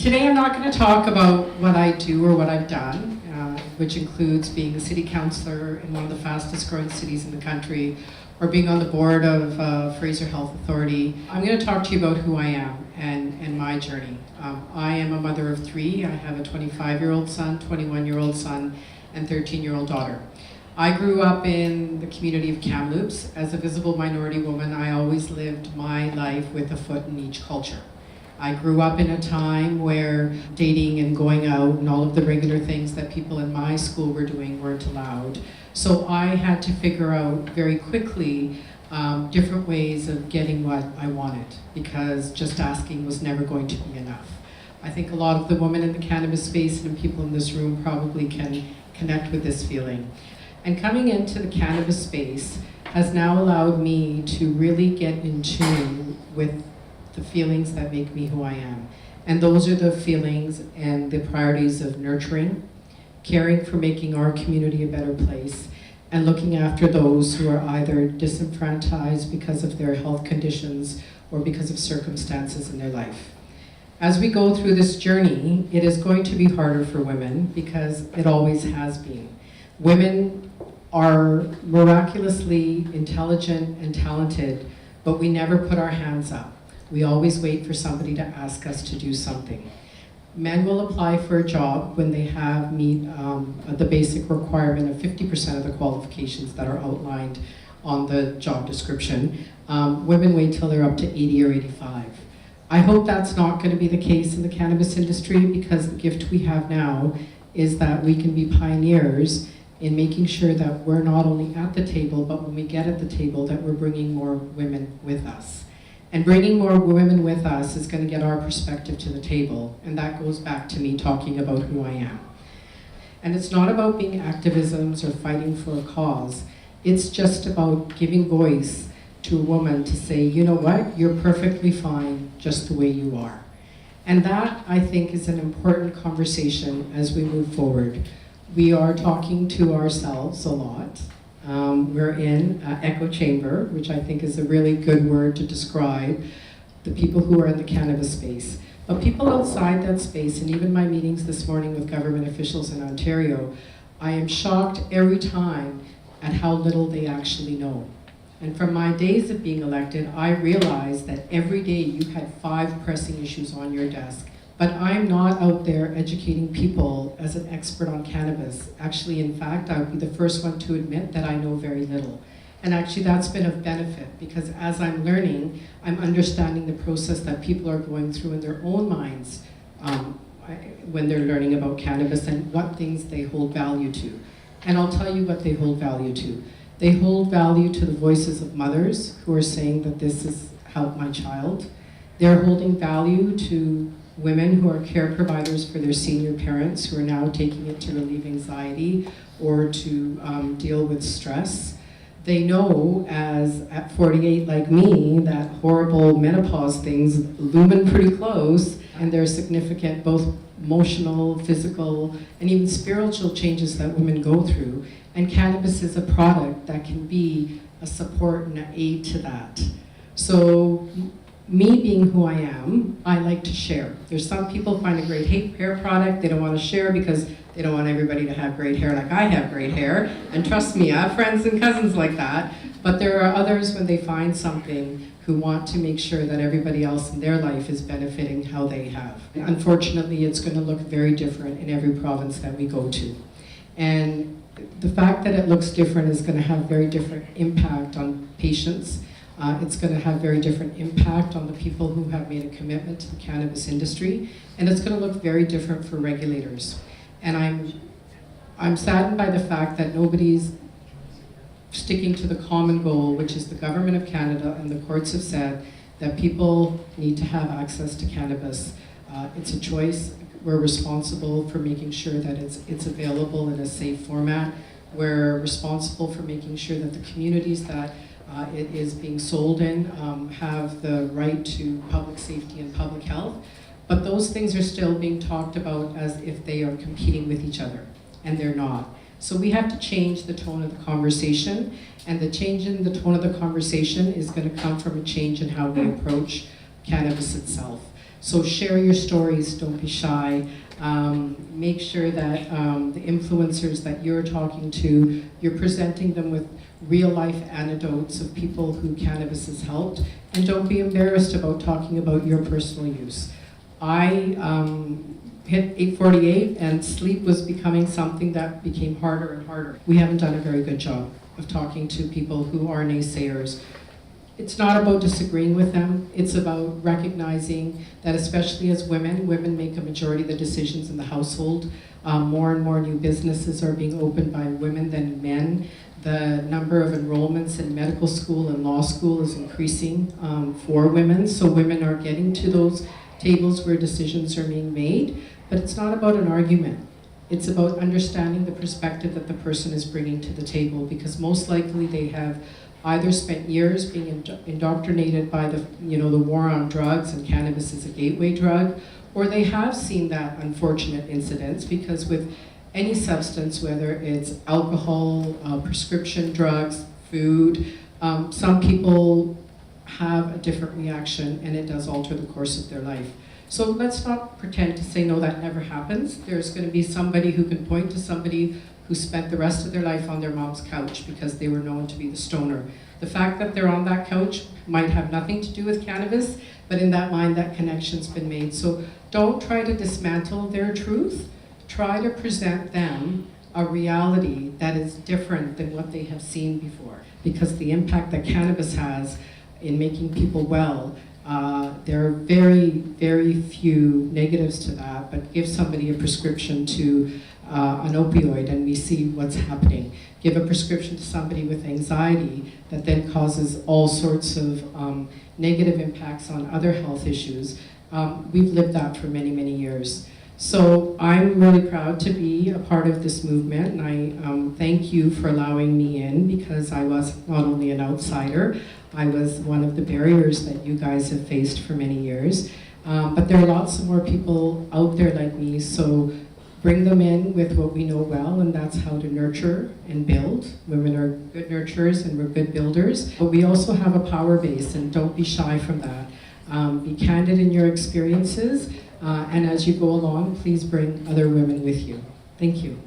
Today I'm not going to talk about what I do or what I've done, which includes being a city councillor in one of the fastest growing cities in the country, or being on the board of Fraser Health Authority. I'm going to talk to you about who I am and my journey. I am a mother of three. I have a 25-year-old son, 21-year-old son, and 13-year-old daughter. I grew up in the community of Kamloops. As a visible minority woman, I always lived my life with a foot in each culture. I grew up in a time where dating and going out and all of the regular things that people in my school were doing weren't allowed. So I had to figure out very quickly different ways of getting what I wanted, because just asking was never going to be enough. I think a lot of the women in the cannabis space and people in this room probably can connect with this feeling. And coming into the cannabis space has now allowed me to really get in tune with the feelings that make me who I am. And those are the feelings and the priorities of nurturing, caring for making our community a better place, and looking after those who are either disenfranchised because of their health conditions or because of circumstances in their life. As we go through this journey, it is going to be harder for women because it always has been. Women are miraculously intelligent and talented, but we never put our hands up. We always wait for somebody to ask us to do something. Men will apply for a job when they have meet the basic requirement of 50% of the qualifications that are outlined on the job description. Women wait till they're up to 80 or 85. I hope that's not going to be the case in the cannabis industry, because the gift we have now is that we can be pioneers in making sure that we're not only at the table, but when we get at the table, that we're bringing more women with us. And bringing more women with us is going to get our perspective to the table. And that goes back to me talking about who I am. And it's not about being activisms or fighting for a cause. It's just about giving voice to a woman to say, you know what, you're perfectly fine just the way you are. And that, I think, is an important conversation as we move forward. We are talking to ourselves a lot. We're in an echo chamber, which I think is a really good word to describe the people who are in the cannabis space. But people outside that space, and even my meetings this morning with government officials in Ontario, I am shocked every time at how little they actually know. And from my days of being elected, I realized that every day you had 5 pressing issues on your desk. But I'm not out there educating people as an expert on cannabis. Actually, in fact, I would be the first one to admit that I know very little. And actually that's been of benefit, because as I'm learning, I'm understanding the process that people are going through in their own minds when they're learning about cannabis and what things they hold value to. And I'll tell you what they hold value to. They hold value to the voices of mothers who are saying that this has helped my child. They're holding value to women who are care providers for their senior parents who are now taking it to relieve anxiety or to deal with stress. They know, as at 48 like me, that horrible menopause things looming pretty close, and there are significant both emotional, physical, and even spiritual changes that women go through. And cannabis is a product that can be a support and an aid to that. So, me being who I am, I like to share. There's some people find a great hair product, they don't want to share because they don't want everybody to have great hair like I have great hair. And trust me, I have friends and cousins like that. But there are others, when they find something, who want to make sure that everybody else in their life is benefiting how they have. Unfortunately, it's going to look very different in every province that we go to. And the fact that it looks different is going to have very different impact on patients. It's going to have very different impact on the people who have made a commitment to the cannabis industry, and it's going to look very different for regulators. And I'm saddened by the fact that nobody's sticking to the common goal, which is the Government of Canada and the courts have said that people need to have access to cannabis. It's a choice. We're responsible for making sure that it's available in a safe format. We're responsible for making sure that the communities that it is being sold in have the right to public safety and public health. But those things are still being talked about as if they are competing with each other, and they're not. So we have to change the tone of the conversation, and the change in the tone of the conversation is going to come from a change in how we approach cannabis itself. So share your stories, don't be shy. Make sure that the influencers that you're talking to, you're presenting them with real life anecdotes of people who cannabis has helped, and don't be embarrassed about talking about your personal use. I hit 8:48 and sleep was becoming something that became harder and harder. We haven't done a very good job of talking to people who are naysayers. It's not about disagreeing with them, it's about recognizing that especially as women make a majority of the decisions in the household. More and more new businesses are being opened by women than men. The number of enrollments in medical school and law school is increasing for women, so women are getting to those tables where decisions are being made, but it's not about an argument. It's about understanding the perspective that the person is bringing to the table, because most likely they have either spent years being indoctrinated by the war on drugs and cannabis is a gateway drug, or they have seen that unfortunate incidents, because with any substance, whether it's alcohol, prescription drugs, food, some people have a different reaction and it does alter the course of their life. So let's not pretend to say, no, that never happens. There's going to be somebody who can point to somebody who spent the rest of their life on their mom's couch because they were known to be the stoner. The fact that they're on that couch might have nothing to do with cannabis, but in that mind, that connection's been made. So don't try to dismantle their truth. Try to present them a reality that is different than what they have seen before. Because the impact that cannabis has in making people well, there are very, very few negatives to that, but give somebody a prescription to an opioid and we see what's happening. Give a prescription to somebody with anxiety that then causes all sorts of negative impacts on other health issues. We've lived that for many, many years. So I'm really proud to be a part of this movement, and I thank you for allowing me in, because I was not only an outsider, I was one of the barriers that you guys have faced for many years. But there are lots of more people out there like me, so bring them in with what we know well, and that's how to nurture and build. Women are good nurturers and we're good builders, but we also have a power base, and don't be shy from that. Be candid in your experiences, and as you go along, please bring other women with you. Thank you.